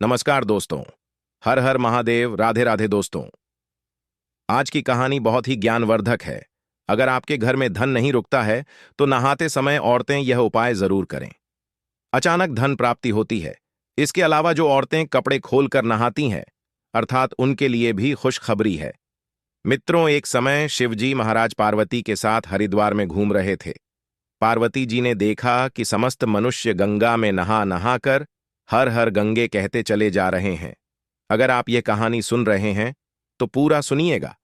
नमस्कार दोस्तों। हर हर महादेव, राधे राधे दोस्तों। आज की कहानी बहुत ही ज्ञानवर्धक है। अगर आपके घर में धन नहीं रुकता है तो नहाते समय औरतें यह उपाय जरूर करें। अचानक धन प्राप्ति होती है। इसके अलावा जो औरतें कपड़े खोलकर नहाती हैं, अर्थात उनके लिए भी खुशखबरी है। मित्रों, एक समय शिवजी महाराज पार्वती के साथ हरिद्वार में घूम रहे थे। पार्वती जी ने देखा कि समस्त मनुष्य गंगा में नहा नहाकर हर हर गंगे कहते चले जा रहे हैं। अगर आप ये कहानी सुन रहे हैं तो पूरा सुनिएगा,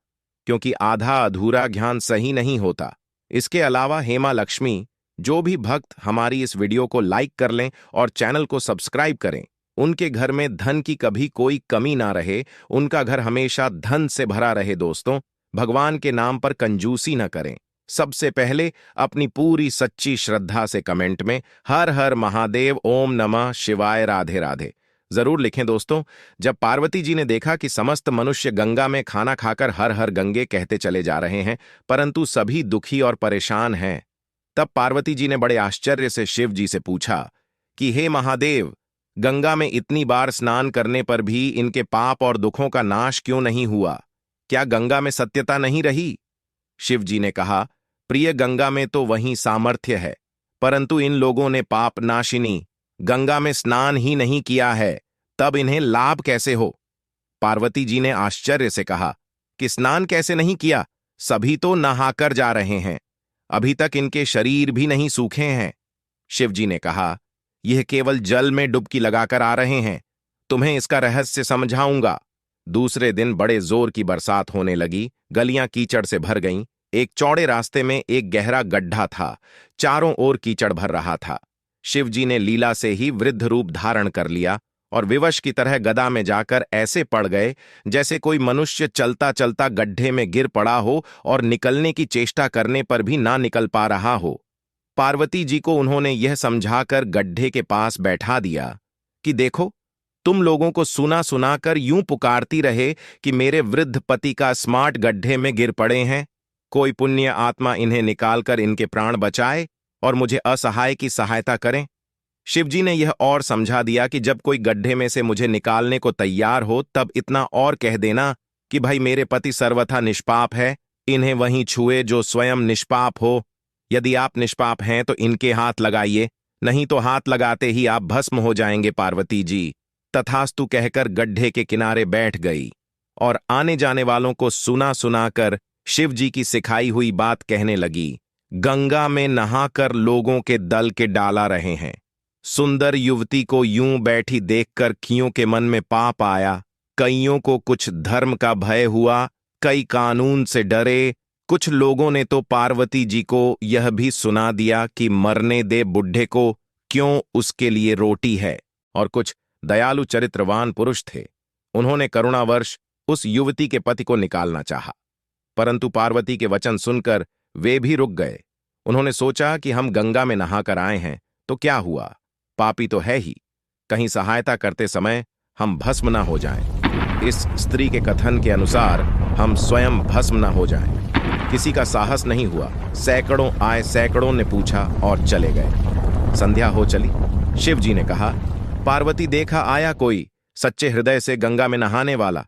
क्योंकि आधा अधूरा ज्ञान सही नहीं होता। इसके अलावा हेमा लक्ष्मी, जो भी भक्त हमारी इस वीडियो को लाइक कर लें और चैनल को सब्सक्राइब करें, उनके घर में धन की कभी कोई कमी ना रहे, उनका घर हमेशा धन से भरा रहे। दोस्तों, भगवान के नाम पर कंजूसी न करें। सबसे पहले अपनी पूरी सच्ची श्रद्धा से कमेंट में हर हर महादेव, ओम नमः शिवाय, राधे राधे जरूर लिखें। दोस्तों, जब पार्वती जी ने देखा कि समस्त मनुष्य गंगा में खाना खाकर हर हर गंगे कहते चले जा रहे हैं, परंतु सभी दुखी और परेशान हैं, तब पार्वती जी ने बड़े आश्चर्य से शिव जी से पूछा कि हे महादेव, गंगा में इतनी बार स्नान करने पर भी इनके पाप और दुखों का नाश क्यों नहीं हुआ? क्या गंगा में सत्यता नहीं रही? शिव जी ने कहा, प्रिय, गंगा में तो वही सामर्थ्य है, परंतु इन लोगों ने पाप नाशिनी गंगा में स्नान ही नहीं किया है, तब इन्हें लाभ कैसे हो? पार्वती जी ने आश्चर्य से कहा कि स्नान कैसे नहीं किया? सभी तो नहाकर जा रहे हैं, अभी तक इनके शरीर भी नहीं सूखे हैं। शिव जी ने कहा, यह केवल जल में डुबकी लगाकर आ रहे हैं, तुम्हें इसका रहस्य समझाऊंगा। दूसरे दिन बड़े जोर की बरसात होने लगी, गलियां कीचड़ से भर गईं। एक चौड़े रास्ते में एक गहरा गड्ढा था, चारों ओर कीचड़ भर रहा था। शिवजी ने लीला से ही वृद्ध रूप धारण कर लिया और विवश की तरह गदा में जाकर ऐसे पड़ गए जैसे कोई मनुष्य चलता चलता गड्ढे में गिर पड़ा हो और निकलने की चेष्टा करने पर भी ना निकल पा रहा हो। पार्वती जी को उन्होंने यह समझाकर गड्ढे के पास बैठा दिया कि देखो, तुम लोगों को सुना सुनाकर यूं पुकारती रहे कि मेरे वृद्ध पति का स्मार्ट गड्ढे में गिर पड़े हैं, कोई पुण्य आत्मा इन्हें निकालकर इनके प्राण बचाए और मुझे असहाय की सहायता करें। शिवजी ने यह और समझा दिया कि जब कोई गड्ढे में से मुझे निकालने को तैयार हो, तब इतना और कह देना कि भाई, मेरे पति सर्वथा निष्पाप है, इन्हें वहीं छुए जो स्वयं निष्पाप हो। यदि आप निष्पाप हैं तो इनके हाथ लगाइए, नहीं तो हाथ लगाते ही आप भस्म हो जाएंगे। पार्वती जी तथास्तु कहकर गड्ढे के किनारे बैठ गई और आने जाने वालों को सुना सुनाकर शिव जी की सिखाई हुई बात कहने लगी। गंगा में नहाकर लोगों के दल के डाला रहे हैं। सुंदर युवती को यूं बैठी देखकर कियों के मन में पाप आया। कईयों को कुछ धर्म का भय हुआ, कई कानून से डरे। कुछ लोगों ने तो पार्वती जी को यह भी सुना दिया कि मरने दे बुढ़े को, क्यों, उसके लिए रोटी है। और कुछ दयालु चरित्रवान पुरुष थे, उन्होंने करुणावर्ष उस युवती के पति को निकालना चाहा, परंतु पार्वती के वचन सुनकर वे भी रुक गए। उन्होंने सोचा कि हम गंगा में नहाकर आए हैं तो क्या हुआ, पापी तो है ही, कहीं सहायता करते समय हम भस्म न हो जाएं। इस स्त्री के कथन के अनुसार हम स्वयं भस्म न हो जाएं। किसी का साहस नहीं हुआ। सैकड़ों आए, सैकड़ों ने पूछा और चले गए। संध्या हो चली। शिव जी ने कहा, पार्वती, देखा आया कोई सच्चे हृदय से गंगा में नहाने वाला।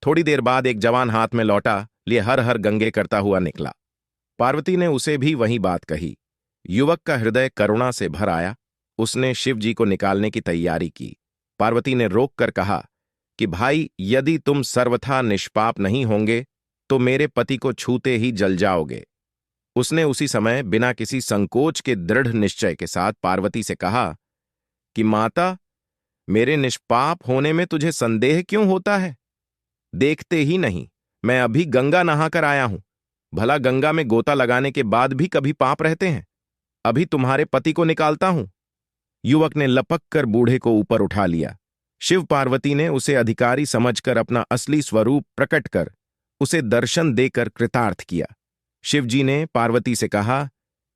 थोड़ी देर बाद एक जवान हाथ में लौटा लिए हर हर गंगे करता हुआ निकला। पार्वती ने उसे भी वही बात कही। युवक का हृदय करुणा से भर आया। उसने शिव जी को निकालने की तैयारी की। पार्वती ने रोककर कहा कि भाई, यदि तुम सर्वथा निष्पाप नहीं होंगे तो मेरे पति को छूते ही जल जाओगे। उसने उसी समय बिना किसी संकोच के दृढ़ निश्चय के साथ पार्वती से कहा कि माता, मेरे निष्पाप होने में तुझे संदेह क्यों होता है? देखते ही नहीं, मैं अभी गंगा नहाकर आया हूं। भला गंगा में गोता लगाने के बाद भी कभी पाप रहते हैं? अभी तुम्हारे पति को निकालता हूं। युवक ने लपक कर बूढ़े को ऊपर उठा लिया। शिव पार्वती ने उसे अधिकारी समझकर अपना असली स्वरूप प्रकट कर उसे दर्शन देकर कृतार्थ किया। शिवजी ने पार्वती से कहा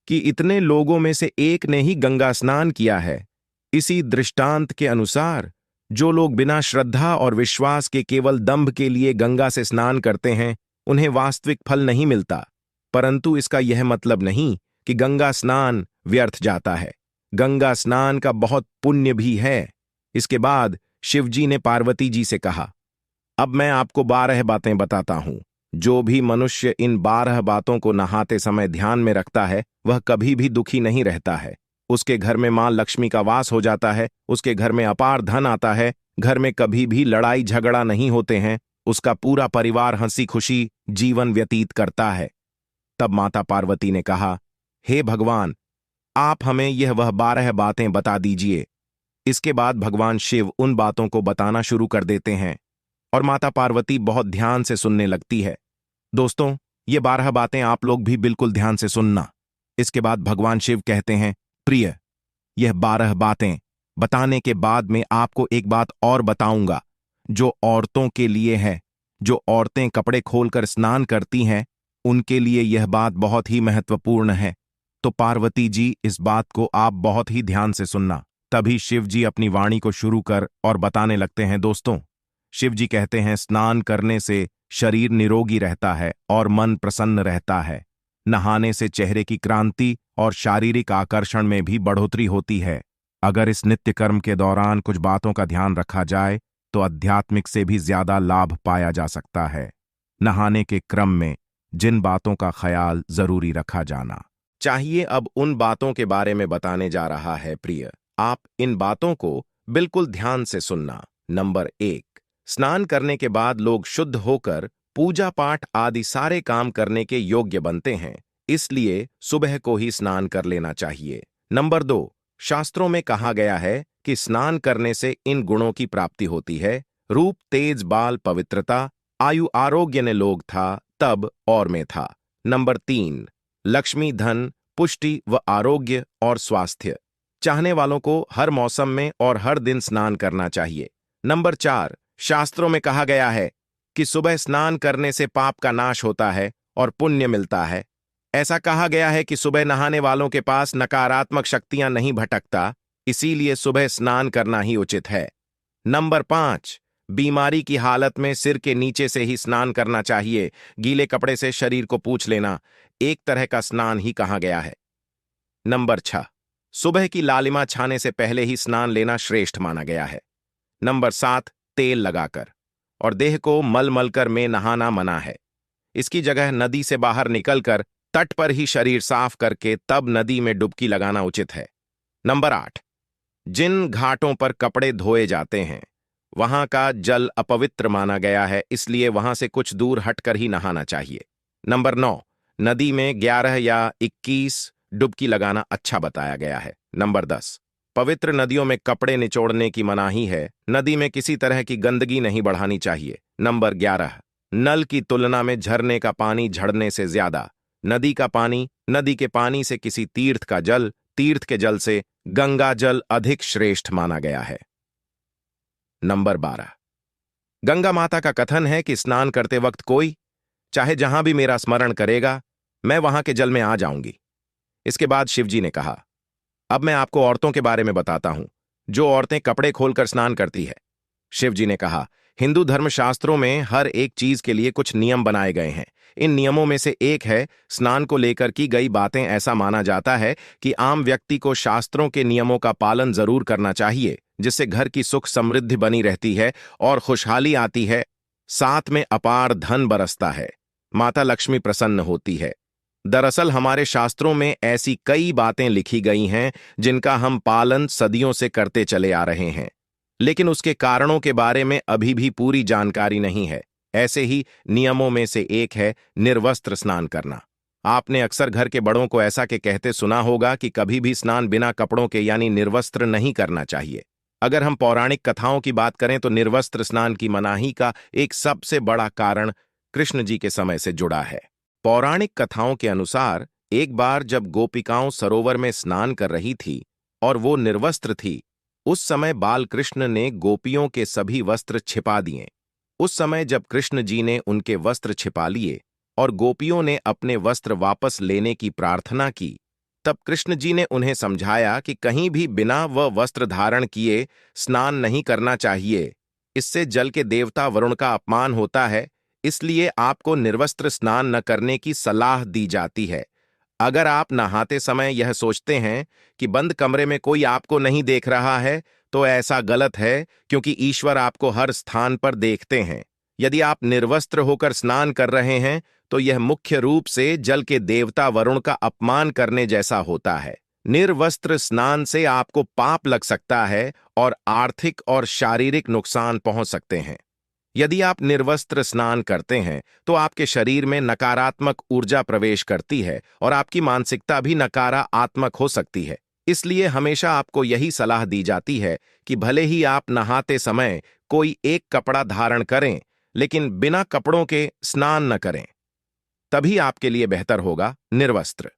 कि इतने लोगों में से एक ने ही गंगा स्नान किया है। इसी दृष्टांत के अनुसार जो लोग बिना श्रद्धा और विश्वास के केवल दंभ के लिए गंगा से स्नान करते हैं, उन्हें वास्तविक फल नहीं मिलता। परंतु इसका यह मतलब नहीं कि गंगा स्नान व्यर्थ जाता है। गंगा स्नान का बहुत पुण्य भी है। इसके बाद शिवजी ने पार्वती जी से कहा, अब मैं आपको 12 बातें बताता हूं। जो भी मनुष्य इन 12 बातों को नहाते समय ध्यान में रखता है वह कभी भी दुखी नहीं रहता है। उसके घर में मां लक्ष्मी का वास हो जाता है, उसके घर में अपार धन आता है, घर में कभी भी लड़ाई झगड़ा नहीं होते हैं, उसका पूरा परिवार हंसी खुशी जीवन व्यतीत करता है। तब माता पार्वती ने कहा, हे भगवान, आप हमें यह वह 12 बातें बता दीजिए। इसके बाद भगवान शिव उन बातों को बताना शुरू कर देते हैं और माता पार्वती बहुत ध्यान से सुनने लगती है। दोस्तों, ये 12 बातें आप लोग भी बिल्कुल ध्यान से सुनना। इसके बाद भगवान शिव कहते हैं, प्रिय, यह 12 बातें बताने के बाद में आपको एक बात और बताऊंगा जो औरतों के लिए है। जो औरतें कपड़े खोलकर स्नान करती हैं उनके लिए यह बात बहुत ही महत्वपूर्ण है। तो पार्वती जी, इस बात को आप बहुत ही ध्यान से सुनना। तभी शिव जी अपनी वाणी को शुरू कर और बताने लगते हैं। दोस्तों, शिव जी कहते हैं, स्नान करने से शरीर निरोगी रहता है और मन प्रसन्न रहता है। नहाने से चेहरे की क्रांति और शारीरिक आकर्षण में भी बढ़ोतरी होती है। अगर इस नित्य कर्म के दौरान कुछ बातों का ध्यान रखा जाए तो आध्यात्मिक से भी ज्यादा लाभ पाया जा सकता है। नहाने के क्रम में जिन बातों का ख्याल जरूरी रखा जाना चाहिए, अब उन बातों के बारे में बताने जा रहा है प्रिय। आप इन बातों को बिल्कुल ध्यान से सुनना। नंबर 1, स्नान करने के बाद लोग शुद्ध होकर पूजा पाठ आदि सारे काम करने के योग्य बनते हैं, इसलिए सुबह को ही स्नान कर लेना चाहिए। नंबर 2, शास्त्रों में कहा गया है कि स्नान करने से इन गुणों की प्राप्ति होती है: रूप, तेज, बाल, पवित्रता, आयु, आरोग्य ने लोग था तब और में था। नंबर 3, लक्ष्मी, धन, पुष्टि व आरोग्य और स्वास्थ्य। चाहने वालों को हर मौसम में और हर दिन स्नान करना चाहिए। नंबर 4, शास्त्रों में कहा गया है कि सुबह स्नान करने से पाप का नाश होता है और पुण्य मिलता है। ऐसा कहा गया है कि सुबह नहाने वालों के पास नकारात्मक शक्तियां नहीं भटकता, इसीलिए सुबह स्नान करना ही उचित है। नंबर 5, बीमारी की हालत में सिर के नीचे से ही स्नान करना चाहिए। गीले कपड़े से शरीर को पोंछ लेना एक तरह का स्नान ही कहा गया है। नंबर 6, सुबह की लालिमा छाने से पहले ही स्नान लेना श्रेष्ठ माना गया है। नंबर 7, तेल लगाकर और देह को मल कर में नहाना मना है। इसकी जगह नदी से बाहर निकलकर तट पर ही शरीर साफ करके तब नदी में डुबकी लगाना उचित है। नंबर 8, जिन घाटों पर कपड़े धोए जाते हैं वहां का जल अपवित्र माना गया है, इसलिए वहां से कुछ दूर हटकर ही नहाना चाहिए। नंबर 9, नदी में 11 या 21 डुबकी लगाना अच्छा बताया गया है। नंबर 10, पवित्र नदियों में कपड़े निचोड़ने की मनाही है। नदी में किसी तरह की गंदगी नहीं बढ़ानी चाहिए। नंबर 11, नल की तुलना में झरने का पानी झड़ने से ज्यादा, नदी का पानी, नदी के पानी से किसी तीर्थ का जल, तीर्थ के जल से गंगा जल अधिक श्रेष्ठ माना गया है। नंबर 12, गंगा माता का कथन है कि स्नान करते वक्त कोई चाहे जहां भी मेरा स्मरण करेगा मैं वहां के जल में आ जाऊंगी। इसके बाद शिवजी ने कहा, अब मैं आपको औरतों के बारे में बताता हूं जो औरतें कपड़े खोलकर स्नान करती है। शिवजी ने कहा, हिंदू धर्मशास्त्रों में हर एक चीज के लिए कुछ नियम बनाए गए हैं। इन नियमों में से एक है स्नान को लेकर की गई बातें। ऐसा माना जाता है कि आम व्यक्ति को शास्त्रों के नियमों का पालन जरूर करना चाहिए, जिससे घर की सुख समृद्धि बनी रहती है और खुशहाली आती है, साथ में अपार धन बरसता है, माता लक्ष्मी प्रसन्न होती है। दरअसल हमारे शास्त्रों में ऐसी कई बातें लिखी गई हैं जिनका हम पालन सदियों से करते चले आ रहे हैं, लेकिन उसके कारणों के बारे में अभी भी पूरी जानकारी नहीं है। ऐसे ही नियमों में से एक है निर्वस्त्र स्नान करना। आपने अक्सर घर के बड़ों को ऐसा के कहते सुना होगा कि कभी भी स्नान बिना कपड़ों के यानी निर्वस्त्र नहीं करना चाहिए। अगर हम पौराणिक कथाओं की बात करें तो निर्वस्त्र स्नान की मनाही का एक सबसे बड़ा कारण कृष्ण जी के समय से जुड़ा है। पौराणिक कथाओं के अनुसार एक बार जब गोपिकाओं सरोवर में स्नान कर रही थी और वो निर्वस्त्र थी, उस समय बाल कृष्ण ने गोपियों के सभी वस्त्र छिपा दिए। उस समय जब कृष्ण जी ने उनके वस्त्र छिपा लिए और गोपियों ने अपने वस्त्र वापस लेने की प्रार्थना की, तब कृष्ण जी ने उन्हें समझाया कि कहीं भी बिना वह वस्त्र धारण किए स्नान नहीं करना चाहिए। इससे जल के देवता वरुण का अपमान होता है, इसलिए आपको निर्वस्त्र स्नान न करने की सलाह दी जाती है। अगर आप नहाते समय यह सोचते हैं कि बंद कमरे में कोई आपको नहीं देख रहा है, तो ऐसा गलत है, क्योंकि ईश्वर आपको हर स्थान पर देखते हैं। यदि आप निर्वस्त्र होकर स्नान कर रहे हैं, तो यह मुख्य रूप से जल के देवता वरुण का अपमान करने जैसा होता है। निर्वस्त्र स्नान से आपको पाप लग सकता है और आर्थिक और शारीरिक नुकसान पहुंच सकते हैं। यदि आप निर्वस्त्र स्नान करते हैं, तो आपके शरीर में नकारात्मक ऊर्जा प्रवेश करती है और आपकी मानसिकता भी नकारात्मक हो सकती है। इसलिए हमेशा आपको यही सलाह दी जाती है कि भले ही आप नहाते समय कोई एक कपड़ा धारण करें, लेकिन बिना कपड़ों के स्नान न करें। तभी आपके लिए बेहतर होगा निर्वस्त्र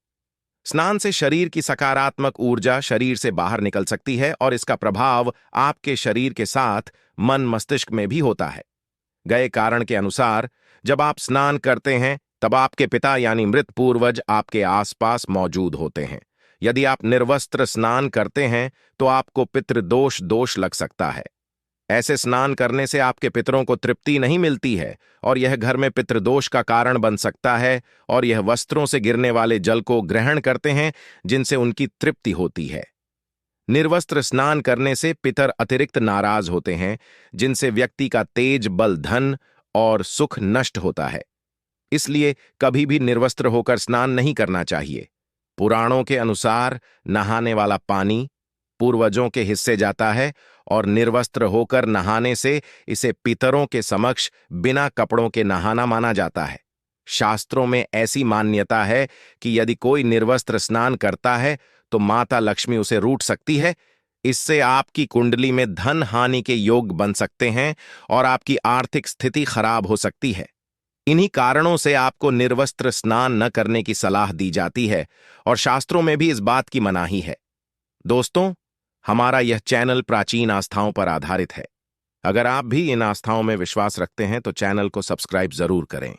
स्नान से शरीर की सकारात्मक ऊर्जा शरीर से बाहर निकल सकती है और इसका प्रभाव आपके शरीर के साथ मन मस्तिष्क में भी होता है। गए कारण के अनुसार जब आप स्नान करते हैं, तब आपके पिता यानी मृत पूर्वज आपके आसपास मौजूद होते हैं। यदि आप निर्वस्त्र स्नान करते हैं, तो आपको पितृदोष दोष लग सकता है। ऐसे स्नान करने से आपके पितरों को तृप्ति नहीं मिलती है और यह घर में पितृदोष का कारण बन सकता है, और यह वस्त्रों से गिरने वाले जल को ग्रहण करते हैं, जिनसे उनकी तृप्ति होती है। निर्वस्त्र स्नान करने से पितर अतिरिक्त नाराज होते हैं, जिनसे व्यक्ति का तेज बल धन और सुख नष्ट होता है। इसलिए कभी भी निर्वस्त्र होकर स्नान नहीं करना चाहिए। पुराणों के अनुसार नहाने वाला पानी पूर्वजों के हिस्से जाता है और निर्वस्त्र होकर नहाने से इसे पितरों के समक्ष बिना कपड़ों के नहाना माना जाता है। शास्त्रों में ऐसी मान्यता है कि यदि कोई निर्वस्त्र स्नान करता है, तो माता लक्ष्मी उसे रूठ सकती है। इससे आपकी कुंडली में धन हानि के योग बन सकते हैं और आपकी आर्थिक स्थिति खराब हो सकती है। इन्हीं कारणों से आपको निर्वस्त्र स्नान न करने की सलाह दी जाती है और शास्त्रों में भी इस बात की मनाही है। दोस्तों, हमारा यह चैनल प्राचीन आस्थाओं पर आधारित है। अगर आप भी इन आस्थाओं में विश्वास रखते हैं, तो चैनल को सब्सक्राइब जरूर करें।